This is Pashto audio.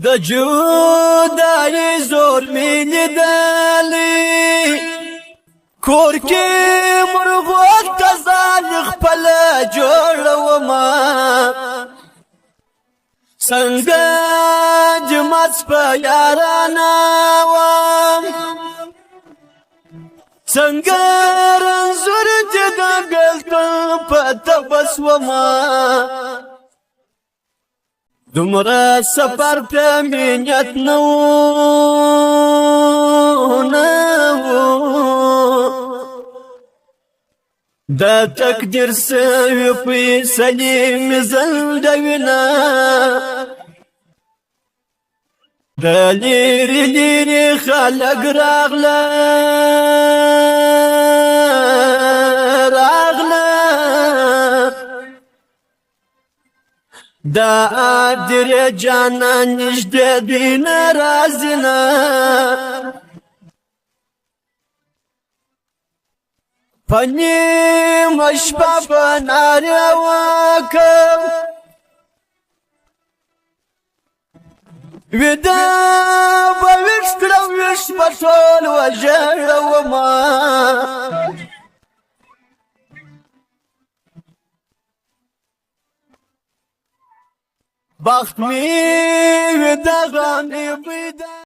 د جدایي زور مې لیدلی کور کې مرغو ته ځان خپله جوړومه څنګه جماعت په یارانه وم څنګه رنځور چې د بېلتون په تبس ومه دومره سفر ته مې نیت نه و د تقدیر سوي فیصلې مې ځنډوینه د لرې لرې خلک راغله دا ادرې جانا نږدې دوی نه راځي نه په نیمه شپه به نارې وکړم ویده به ویښ کړم ویښ به ټول وژړومه بخت می ویده غمی بیده